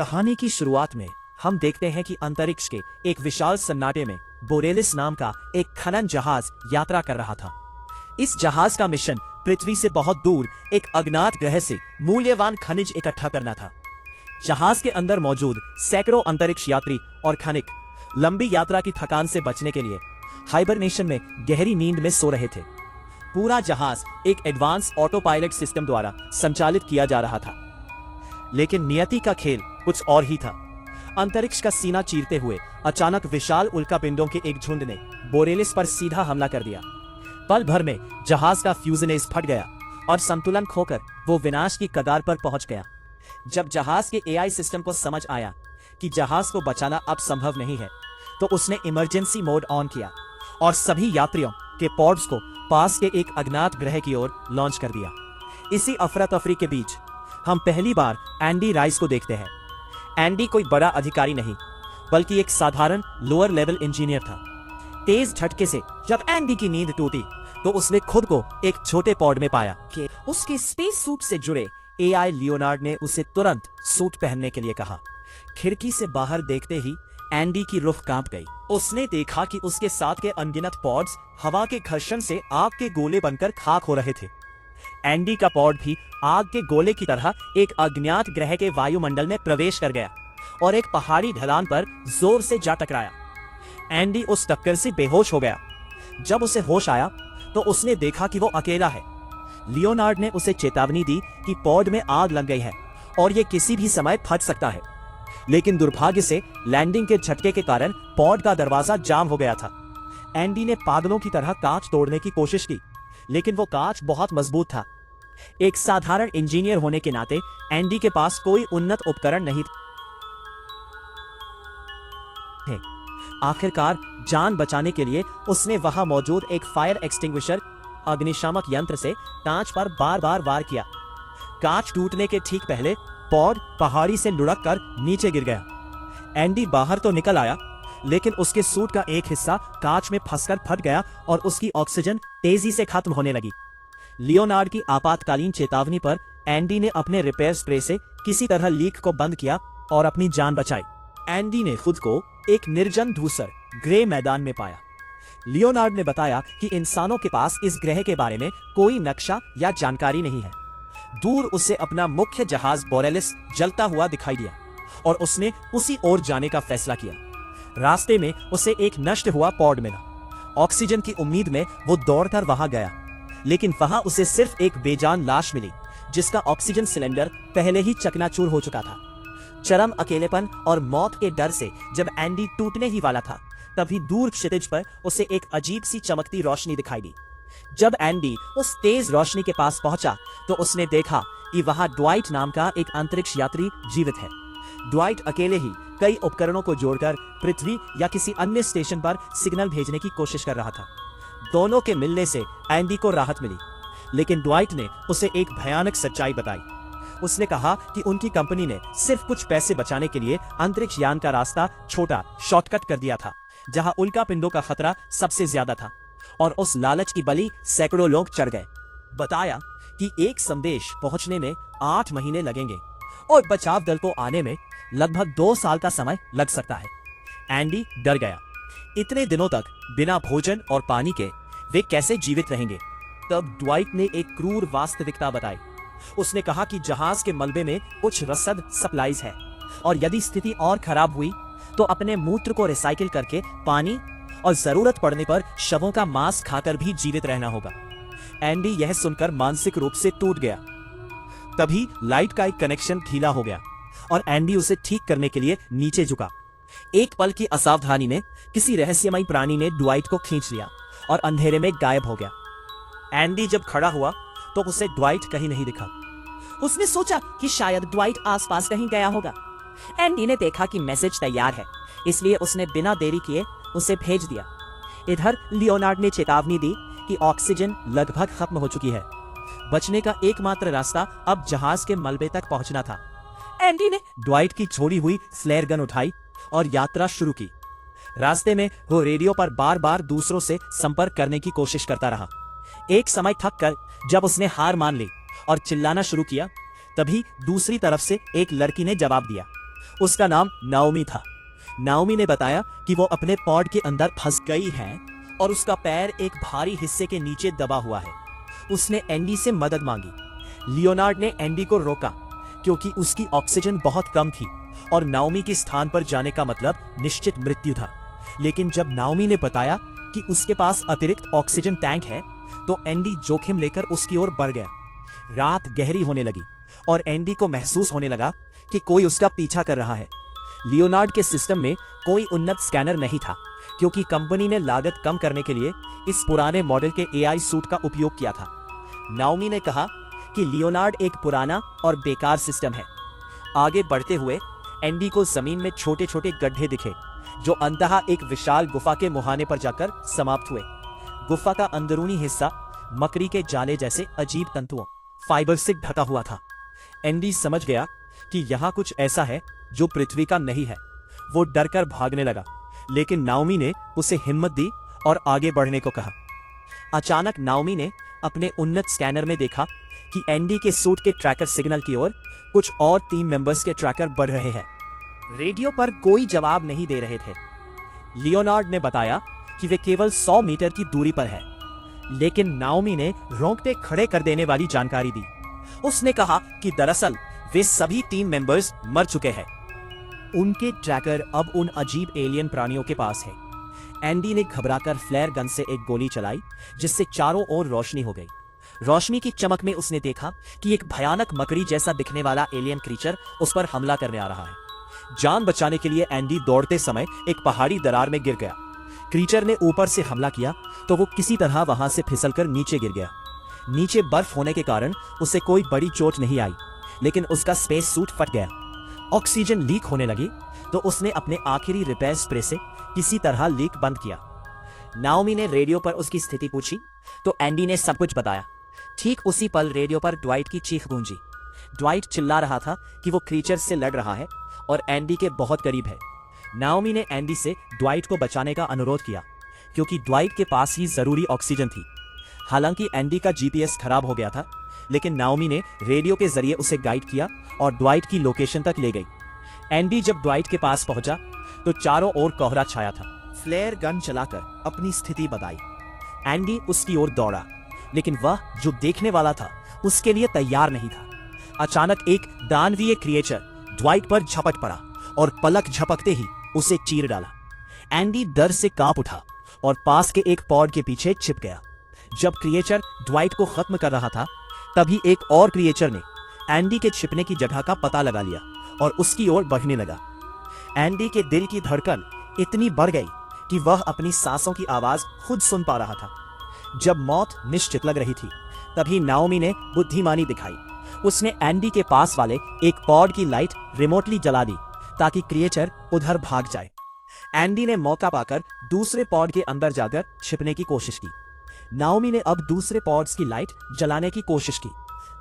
कहानी की शुरुआत में हम देखते हैं कि अंतरिक्ष के एक विशाल सन्नाटे में बोरेलिस नाम का एक खनन जहाज यात्रा कर रहा था। इस जहाज का मिशन पृथ्वी से बहुत दूर एक अज्ञात ग्रह से मूल्यवान खनिज इकट्ठा करना था। जहाज के अंदर मौजूद सैकड़ों अंतरिक्ष यात्री और खनिक लंबी यात्रा की थकान से बचने के लिए हाइबरनेशन में गहरी नींद में सो रहे थे। पूरा जहाज एक एडवांस ऑटो पायलट सिस्टम द्वारा संचालित किया जा रहा था। लेकिन नियति का खेल कुछ और ही था। अंतरिक्ष का सीना चीरते हुए अचानक विशाल उल्कापिंडों के एक झुंड ने बोरेलिस पर सीधा हमला कर दिया। पल भर में जहाज का फ्यूजनेज फट गया और संतुलन खोकर वो विनाश की कगार पर पहुंच गया। जब जहाज के एआई सिस्टम को समझ आया कि जहाज को बचाना अब संभव नहीं है, तो उसने इमरजेंसी मोड ऑन किया और सभी यात्रियों के पॉड्स को पास के एक अज्ञात ग्रह की ओर लॉन्च कर दिया। इसी अफरा तफरी के बीच हम पहली बार एंडी राइस को देखते हैं। एंडी कोई बड़ा अधिकारी नहीं, बल्कि एक साधारण लोअर लेवल इंजीनियर था। तेज झटके से जब एंडी की नींद टूटी, तो उसने खुद को एक छोटे पॉड में पाया कि उसके स्पेस सूट से जुड़े एआई लियोनार्ड ने उसे तुरंत सूट पहनने के लिए कहा। खिड़की से बाहर देखते ही एंडी की रूह कांप गई। उसने देखा कि उसके साथ के अनगिनत पॉड्स हवा के घर्षण से आग के गोले बनकर खाक हो रहे थे। एंडी का पॉड भी आग के गोले की तरह एक अज्ञात ग्रह के वायुमंडल में प्रवेश कर गया और एक पहाड़ी ढलान पर जोर से जा टकराया। एंडी उस टक्कर से बेहोश हो गया। जब उसे होश आया, तो उसने देखा कि वो अकेला है। लियोनार्ड ने उसे चेतावनी दी कि पॉड में आग लग गई है और ये किसी भी समय फट सकता है। लेकिन दुर्भाग्य से लैंडिंग के झटके के कारण पॉड का दरवाजा जाम हो गया था। एंडी ने पागलों की तरह कांच तोड़ने की कोशिश की, लेकिन वो कांच बहुत मजबूत था। एक साधारण इंजीनियर होने के नाते एंडी के पास कोई उन्नत उपकरण नहीं थे। आखिरकार जान बचाने के लिए उसने वहां मौजूद एक फायर एक्सटिंग्विशर अग्निशामक यंत्र से कांच पर बार बार वार किया। कांच टूटने के ठीक पहले पॉड पहाड़ी से लुढ़क कर नीचे गिर गया। एंडी बाहर तो निकल आया, लेकिन उसके सूट का एक हिस्सा कांच में फंसकर फट गया और उसकी ऑक्सीजन तेजी से खत्म होने लगी। लियोनार्ड की आपातकालीन चेतावनी पर एंडी ने अपने रिपेयर स्प्रे से किसी तरह लीक को बंद किया और अपनी जान बचाई। एंडी ने खुद को एक निर्जन धूसर ग्रे मैदान में पाया। लियोनार्ड ने बताया कि इंसानों के पास इस ग्रह के बारे में कोई नक्शा या जानकारी नहीं है। दूर उसे अपना मुख्य जहाज बोरेलिस जलता हुआ दिखाई दिया और उसने उसी ओर जाने का फैसला किया। रास्ते में उसे एक नष्ट हुआ पॉड मिला। ऑक्सीजन की उम्मीद में वो दौड़कर वहां गया, लेकिन वहां उसे सिर्फ एक बेजान लाश मिली, जिसका ऑक्सीजन सिलेंडर पहले ही चकनाचूर हो चुका था। चरम अकेलेपन और मौत के डर से जब एंडी टूटने ही वाला था, तभी दूर क्षितिज पर उसे एक अजीब सी चमकती रोशनी दिखाई दी। जब एंडी उस तेज रोशनी के पास पहुंचा, तो उसने देखा कि वहां ड्वाइट नाम का एक अंतरिक्ष यात्री जीवित है। ड्वाइट अकेले ही कई उपकरणों को जोड़कर पृथ्वी या किसी अन्य स्टेशन पर सिग्नल भेजने की कोशिश कर रहा था। दोनों के मिलने से एंडी को राहत मिली, लेकिन ड्वाइट ने उसे एक भयानक सच्चाई बताई। उसने कहा कि उनकी कंपनी ने सिर्फ कुछ पैसे बचाने के लिए अंतरिक्ष यान का रास्ता छोटा शॉर्टकट कर दिया था, जहां उल्कापिंडों का खतरा सबसे ज्यादा था, और उस लालच की बलि सैकड़ों लोग चढ़ गए। बताया कि एक संदेश पहुंचने में 8 महीने लगेंगे और बचाव दल को आने में लगभग 2 साल का समय लग सकता है। एंडी डर गया। इतने दिनों तक बिना भोजन और पानी के वे कैसे जीवित रहेंगे? तब ड्वाइट ने एक क्रूर वास्तविकता बताई। उसने कहा कि जहाज के मलबे में कुछ रसद सप्लाईज है, और यदि स्थिति और खराब हुई तो अपने मूत्र को रिसाइकिल करके पानी और जरूरत पड़ने पर शवों का मांस खाकर भी जीवित रहना होगा। एंडी यह सुनकर मानसिक रूप से टूट गया। तभी लाइट का एक कनेक्शन ढीला हो गया और एंडी उसे ठीक करने के लिए नीचे झुका। एक पल की असावधानी में किसी रहस्यमयी प्राणी ने ड्वाइट को खींच लिया और अंधेरे में गायब हो गया। एंडी जब खड़ा हुआ, तो उसे ड्वाइट कहीं नहीं दिखा। उसने सोचा कि शायद ड्वाइट आसपास कहीं गया होगा। एंडी ने देखा कि मैसेज तैयार है, इसलिए उसने बिना देरी किए उसे भेज दिया। इधर लियोनार्ड ने चेतावनी दी कि ऑक्सीजन लगभग खत्म हो चुकी है। बचने का एकमात्र रास्ता अब जहाज के मलबे तक पहुंचना था। एंडी ने ड्वाइट की छोड़ी हुई फ्लेयर गन उठाई और यात्रा शुरू की। रास्ते में वो रेडियो पर बार बार दूसरों से संपर्क करने की कोशिश करता रहा। एक समय थक कर जब उसने हार मान ली और चिल्लाना शुरू किया, तभी दूसरी तरफ से एक लड़की ने जवाब दिया। उसका नाम नाओमी था। नाओमी ने बताया कि वो अपने पॉड के अंदर फंस गई है और उसका पैर एक भारी हिस्से के नीचे दबा हुआ है। उसने एंडी से मदद मांगी। लियोनार्ड ने एंडी को रोका क्योंकि उसकी ऑक्सीजन बहुत कम थी और नाओमी के स्थान पर जाने का मतलब निश्चित मृत्यु था। लेकिन जब नाओमी ने बताया कि उसके पास अतिरिक्त ऑक्सीजन टैंक है तो एंडी जोखिम लेकर उसकी ओर बढ़ गया। रात गहरी होने लगी और एंडी को महसूस होने लगा कि कोई उसका पीछा कर रहा है। लियोनार्ड के सिस्टम में कोई उन्नत स्कैनर नहीं था क्योंकि कंपनी ने लागत कम करने के लिए इस पुराने मॉडल के एआई सूट का उपयोग किया था। नाओमी ने कहा कि लियोनार्ड एक पुराना और बेकार सिस्टम है। आगे बढ़ते हुए एंडी को जमीन में छोटे छोटे गड्ढे दिखे जो अंततः एक विशाल गुफा के मुहाने पर जाकर समाप्त हुए। गुफा का अंदरूनी हिस्सा मकड़ी के जाले जैसे अजीब तंतुओं फाइबर से ढका हुआ था। एंडी समझ गया कि यहाँ कुछ ऐसा है जो पृथ्वी का नहीं है। वो डरकर भागने लगा, लेकिन नाओमी ने उसे हिम्मत दी और आगे बढ़ने को कहा। अचानक नाओमी ने अपने उन्नत स्कैनर में देखा कि एंडी के सूट के ट्रैकर सिग्नल की ओर कुछ और टीम मेंबर्स के ट्रैकर बढ़ रहे हैं। रेडियो पर कोई जवाब नहीं दे रहे थे। लियोनार्ड ने बताया कि वे केवल 100 मीटर की दूरी पर है, लेकिन नाओमी ने रोंगटे खड़े कर देने वाली जानकारी दी। उसने कहा कि दरअसल वे सभी टीम मेंबर्स मर चुके हैं। उनके ट्रैकर अब उन अजीब एलियन प्राणियों के पास है। एंडी ने घबराकर फ्लेयर गन से एक गोली चलाई जिससे चारों ओर रोशनी हो गई। रोशनी की चमक में उसने देखा कि एक भयानक मकड़ी जैसा दिखने वाला एलियन क्रीचर उस पर हमला करने आ रहा है। जान बचाने के लिए एंडी दौड़ते समय एक पहाड़ी दरार में गिर गया। क्रीचर ने ऊपर से हमला किया तो वो किसी तरह वहां से फिसलकर नीचे गिर गया। नीचे बर्फ होने के कारण उसे कोई बड़ी चोट नहीं आई, लेकिन उसका स्पेस सूट फट गया। ऑक्सीजन लीक होने लगी तो उसने अपने आखिरी रिपेयर स्प्रे से किसी तरह लीक बंद किया। नाओमी ने रेडियो पर उसकी स्थिति पूछी तो एंडी ने सब कुछ बताया। ठीक उसी पल रेडियो पर ड्वाइट की चीख गूंजी। ड्वाइट चिल्ला रहा था कि वो क्रीचर से लड़ रहा है और एंडी के बहुत करीब है। नाओमी ने एंडी से ड्वाइट को बचाने का अनुरोध किया क्योंकि ड्वाइट के पास ही जरूरी ऑक्सीजन थी। हालांकि एंडी का जीपीएस खराब हो गया था, लेकिन नाओमी ने रेडियो के जरिए उसे गाइड किया और ड्वाइट की लोकेशन तक ले गई। एंडी जब ड्वाइट के पास पहुंचा तो चारों ओर कोहरा छाया था। फ्लेयर गन चलाकर अपनी स्थिति बताई। एंडी उसकी ओर दौड़ा, लेकिन वह जो देखने वाला था उसके लिए तैयार नहीं था। अचानक एक दानवीय क्रिएचर ड्वाइट पर झपट पड़ा और पलक झपकते ही उसे चीर डाला। एंडी डर से कांप उठा और पास के एक पॉड के पीछे छिप गया। जब क्रिएचर ड्वाइट को खत्म कर रहा था, तभी एक और क्रिएचर ने एंडी के छिपने की जगह का पता लगा लिया और उसकी ओर बढ़ने लगा। एंडी के दिल की धड़कन इतनी बढ़ गई कि वह अपनी सांसों की आवाज खुद सुन पा रहा था। जब मौत निश्चित लग रही थी, तभी नाओमी ने बुद्धिमानी दिखाई। उसने एंडी के पास वाले एक पॉड की लाइट रिमोटली जला दी ताकि क्रिएचर उधर भाग जाए। एंडी ने मौका पाकर दूसरे पॉड के अंदर जाकर छिपने की कोशिश की। नाओमी ने अब दूसरे पॉड्स की लाइट जलाने की कोशिश की,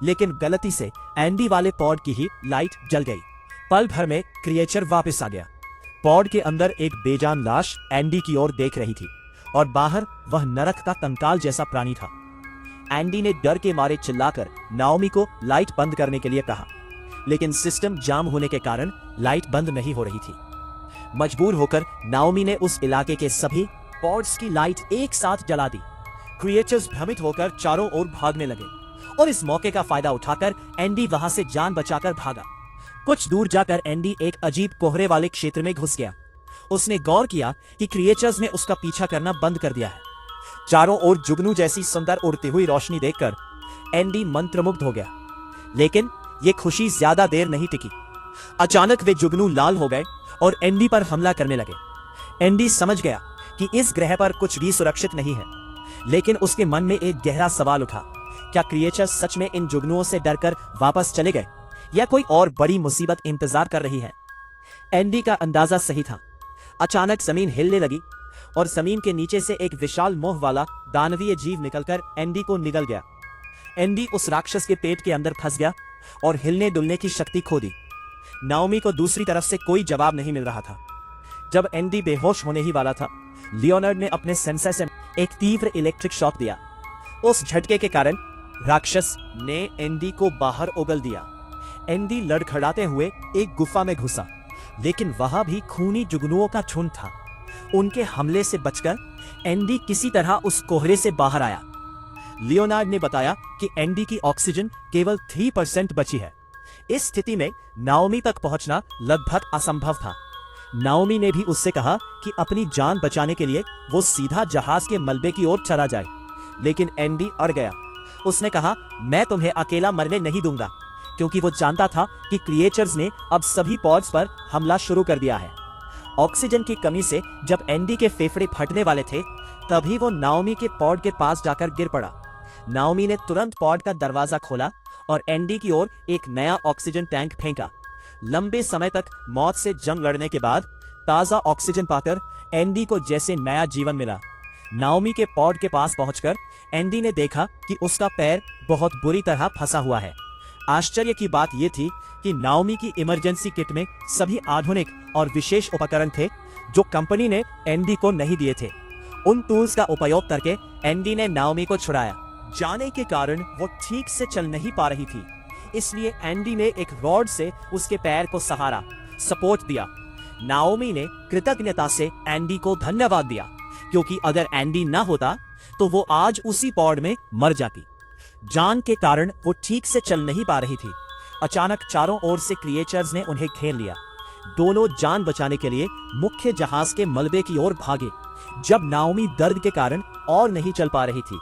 लेकिन गलती से एंडी वाले पॉड की ही लाइट जल गई। पल भर में क्रिएचर वापस आ गया। पॉड के अंदर एक बेजान लाश एंडी की ओर देख रही थी और बाहर वह नरक का कंकाल जैसा प्राणी था। एंडी ने डर के मारे चिल्लाकर नाओमी को लाइट बंद करने के लिए कहा, लेकिन सिस्टम जाम होने के कारण लाइट बंद नहीं हो रही थी। मजबूर होकर नाओमी ने उस इलाके के सभी पॉड्स की लाइट एक साथ जला दी। क्रिएचर्स भ्रमित होकर चारों ओर भागने लगे और इस मौके का फायदा उठाकर एंडी वहां से जान बचाकर भागा। कुछ दूर जाकर एंडी एक अजीब कोहरे वाले क्षेत्र में घुस गया। उसने गौर किया कि क्रिएचर्स ने उसका पीछा करना बंद कर दिया है। चारों ओर जुगनू जैसी सुंदर उड़ती हुई रोशनी देखकर एंडी मंत्रमुग्ध हो गया, लेकिन यह खुशी ज्यादा देर नहीं टिकी। अचानक वे जुगनू लाल हो गए और एंडी पर हमला करने लगे। एंडी समझ गया कि इस ग्रह पर कुछ भी सुरक्षित नहीं है, लेकिन उसके मन में एक गहरा सवाल उठा, क्या क्रिएचर्स सच में इन जुगनुओं से डरकर वापस चले गए या कोई और बड़ी मुसीबत इंतजार कर रही है? एंडी का अंदाजा सही था। अचानक जमीन हिलने लगी और जमीन के नीचे से एक विशाल मोह वाला दानवीय जीव निकलकर एंडी को निगल गया। एंडी उस राक्षस के पेट के अंदर फंस गया और हिलने डुलने की शक्ति खो दी। नाओमी को दूसरी तरफ से कोई जवाब नहीं मिल रहा था। जब एंडी बेहोश होने ही वाला था, लियोनार्ड ने अपने सेंसर से एक तीव्र इलेक्ट्रिक शॉक दिया। उस झटके के कारण राक्षस ने एंडी को बाहर उगल दिया। एंडी लड़खड़ाते हुए एक गुफा में घुसा लेकिन वह भी खूनी जुगनुओं का झुंड था। उनके हमले से बचकर एंडी किसी तरह उस कोहरे से बाहर आया। लियोनार्ड ने बताया कि एंडी की ऑक्सीजन केवल 3% बची है। इस स्थिति में नाओमी तक पहुंचना लगभग असंभव था। नाओमी ने भी उससे कहा कि अपनी जान बचाने के लिए वो सीधा जहाज के मलबे की ओर चला जाए, लेकिन एंडी अड़ गया। उसने कहा, मैं तुम्हें अकेला मरने नहीं दूंगा, क्योंकि वो जानता था कि क्रिएचर्स ने अब सभी पॉड्स पर हमला शुरू कर दिया है। ऑक्सीजन की कमी से जब एंडी के फेफड़े फटने वाले थे, तभी वो नाओमी के पॉड के पास जाकर गिर पड़ा। नाओमी ने तुरंत पॉड का दरवाजा खोला और एंडी की ओर एक नया ऑक्सीजन टैंक फेंका। लंबे समय तक मौत से जंग लड़ने के बाद ताजा ऑक्सीजन पाकर एंडी को जैसे नया जीवन मिला। नाओमी के पॉड के पास पहुंचकर एंडी ने देखा कि उसका पैर बहुत बुरी तरह फंसा हुआ है। आश्चर्य की बात यह थी कि नाओमी की इमरजेंसी किट में सभी आधुनिक और विशेष उपकरण थे जो कंपनी ने एंडी को नहीं दिए थे। उन टूल्स का उपयोग करके एंडी ने नाओमी को छुड़ाया। जाने के कारण वो ठीक से चल नहीं पा रही थी, इसलिए एंडी ने एक रॉड से उसके पैर को सहारा, सपोर्ट दिया। नाओमी ने कृतज्ञता से एंडी को धन्यवाद दिया, क्योंकि अगर एंडी ना होता तो वो आज उसी पॉड में मर जाती। जान के कारण वो ठीक से चल नहीं पा रही थी। अचानक चारों ओर से क्रिएचर्स ने उन्हें घेर लिया। दोनों जान बचाने के लिए मुख्य जहाज के मलबे की ओर भागे। जब नाओमी दर्द के कारण और नहीं चल पा रही थी,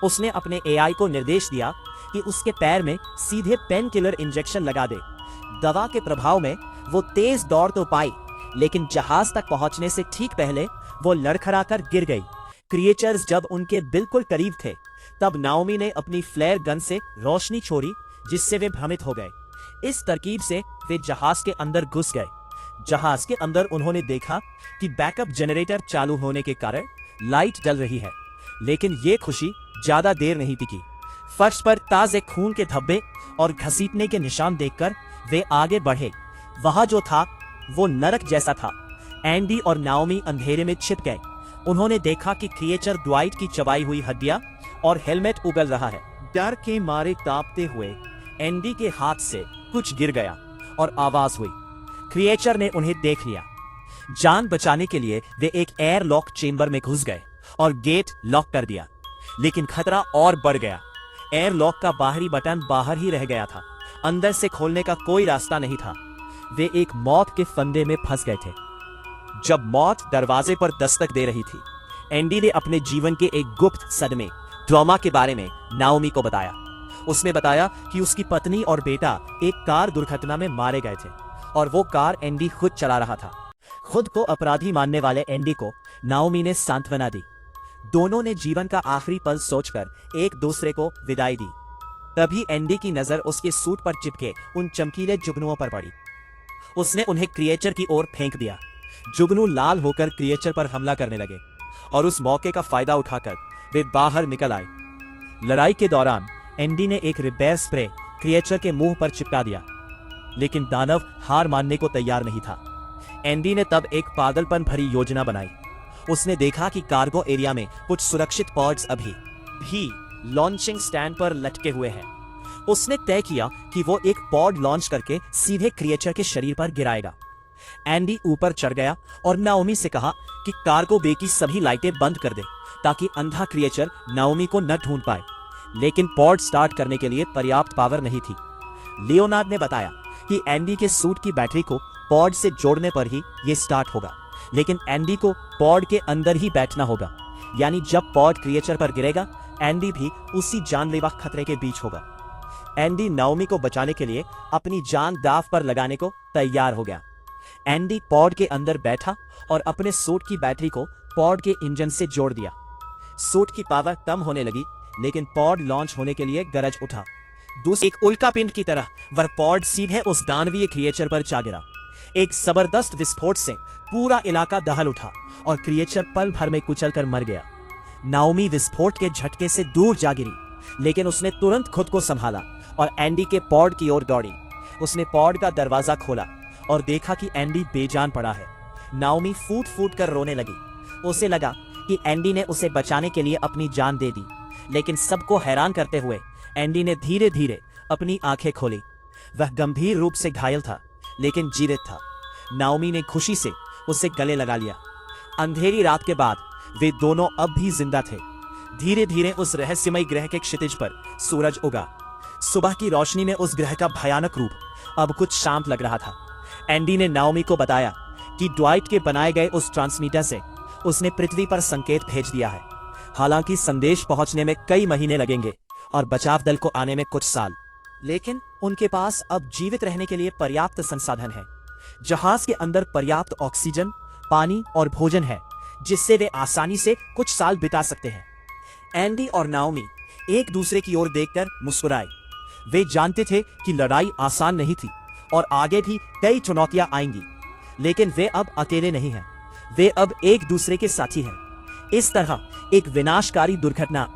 उसने अपने एआई को निर्देश दिया कि उसके पैर में सीधे पेन किलर इंजेक्शन लगा दे। दवा के प्रभाव में वो तेज दौड़ तो पाई, लेकिन जहाज तक पहुंचने से ठीक पहले वो लड़खड़ाकर गिर गई। क्रिएचर्स जब उनके बिल्कुल करीब थे, तब नाओमी ने अपनी फ्लेयर गन से रोशनी छोड़ी, जिससे वे भ्रमित हो गए। इस तरकीब से वे जहाज के अंदर घुस गए। जहाज के अंदर उन्होंने देखा कि बैकअप जनरेटर चालू होने के कारण लाइट जल रही है, लेकिन ये खुशी ज्यादा देर नहीं टिकी। फर्श पर ताजे खून के धब्बे और घसीटने के निशान देखकर वे आगे बढ़े। वहां जो था वो नरक जैसा था। एंडी और नाओमी अंधेरे में छिप गए। उन्होंने देखा कि क्रिएचर ड्वाइट की चबाई हुई हड्डियां और हेलमेट उगल रहा है। डर के मारे कांपते हुए एंडी के हाथ से कुछ गिर गया और आवाज हुई। क्रिएचर ने उन्हें देख लिया। जान बचाने के लिए वे एक एयर लॉक चेंबर में घुस गए और गेट लॉक कर दिया, लेकिन खतरा और बढ़ गया। एयर लॉक का बाहरी बटन बाहर ही रह गया था, अंदर से खोलने का कोई रास्ता नहीं था। वे एक मौत के फंदे में फंस गए थे। जब मौत दरवाजे पर दस्तक दे रही थी, एंडी ने अपने जीवन के एक गुप्त सदमे, ट्रॉमा के बारे में नाओमी को बताया। उसने बताया कि उसकी पत्नी और बेटा एक कार दुर्घटना में मारे गए थे और वो कार एंडी खुद चला रहा था। खुद को अपराधी मानने वाले एंडी को नाओमी ने सांत्वना दी। दोनों ने जीवन का आखिरी पल सोचकर एक दूसरे को विदाई दी। तभी एंडी की नजर उसके सूट पर चिपके उन चमकीले जुगनुओं पर पड़ी। उसने उन्हें क्रिएचर की ओर फेंक दिया। जुगनू लाल होकर क्रिएचर पर हमला करने लगे और उस मौके का फायदा उठाकर वे बाहर निकल आए। लड़ाई के दौरान एंडी ने एक रिपेयर स्प्रे क्रिएचर के मुंह पर चिपका दिया, लेकिन दानव हार मानने को तैयार नहीं था। एंडी ने तब एक पागलपन भरी योजना बनाई। उसने देखा कि कार्गो एरिया में कुछ सुरक्षित पॉड्स अभी भी लॉन्चिंग स्टैंड पर लटके हुए हैं। उसने तय किया कि वो एक पॉड लॉन्च करके सीधे क्रिएचर के शरीर पर गिराएगा। एंडी ऊपर चढ़ गया और नाओमी से कहा कि कार्गो बे की सभी लाइटें बंद कर दे, ताकि अंधा क्रिएचर नाओमी को न ढूंढ पाए। लेकिन पॉड स्टार्ट करने के लिए पर्याप्त पावर नहीं थी। लियोनार्ड ने बताया कि एंडी के सूट की बैटरी को पॉड से जोड़ने पर ही ये स्टार्ट होगा, लेकिन एंडी को पॉड के अंदर ही बैठना होगा। यानी जब पॉड क्रिएचर पर गिरेगा, एंडी भी उसी जानलेवा खतरे के बीच होगा। एंडी नाओमी को बचाने के लिए अपनी जान दांव पर लगाने को तैयार हो गया। एंडी पॉड के अंदर बैठा और अपने सूट की बैटरी को पॉड के इंजन से जोड़ दिया। सूट की पावर कम होने लगी, लेकिन पॉड लॉन्च होने के लिए गरज उठा। दूसरी एक उल्कापिंड की तरह वह पॉड सीधे उस दानवीय क्रिएचर पर जा गिरा। एक जबरदस्त विस्फोट से पूरा इलाका दहल उठा और क्रिएचर पल भर में कुचलकर मर गया। नाओमी विस्फोट के झटके से दूर जा गिरी, लेकिन उसने तुरंत खुद को संभाला और एंडी के पॉड की ओर दौड़ी। उसने पॉड का दरवाजा खोला और देखा कि एंडी बेजान पड़ा है। नाओमी फूट फूट कर रोने लगी। उसे लगा कि एंडी ने उसे बचाने के लिए अपनी जान दे दी, लेकिन सबको हैरान करते हुए एंडी ने धीरे धीरे अपनी आंखें खोली। वह गंभीर रूप से घायल था, लेकिन जीवित था। नाओमी ने खुशी से उसे गले लगा लिया। अंधेरी रात के बाद वे दोनों अब भी जिंदा थे। धीरे धीरे उस रहस्यमय ग्रह के क्षितिज पर सूरज उगा। सुबह की रोशनी में उस ग्रह का भयानक रूप अब कुछ शांत लग रहा था। एंडी ने नाओमी को बताया कि ड्वाइट के बनाए गए उस ट्रांसमीटर से उसने पृथ्वी पर संकेत भेज दिया है। हालांकि संदेश पहुंचने में कई महीने लगेंगे और बचाव दल को आने में कुछ साल, लेकिन उनके पास अब जीवित रहने के लिए पर्याप्त संसाधन है। जहाज के अंदर पर्याप्त ऑक्सीजन, पानी और भोजन है, जिससे वे आसानी से कुछ साल बिता सकते हैं। एंडी और नाओमी एक दूसरे की ओर देखकर मुस्कुराए। वे जानते थे कि लड़ाई आसान नहीं थी और आगे भी कई चुनौतियां आएंगी, लेकिन वे अब अकेले नहीं हैं। वे अब एक दूसरे के साथी हैं। इस तरह एक विनाशकारी दुर्घटना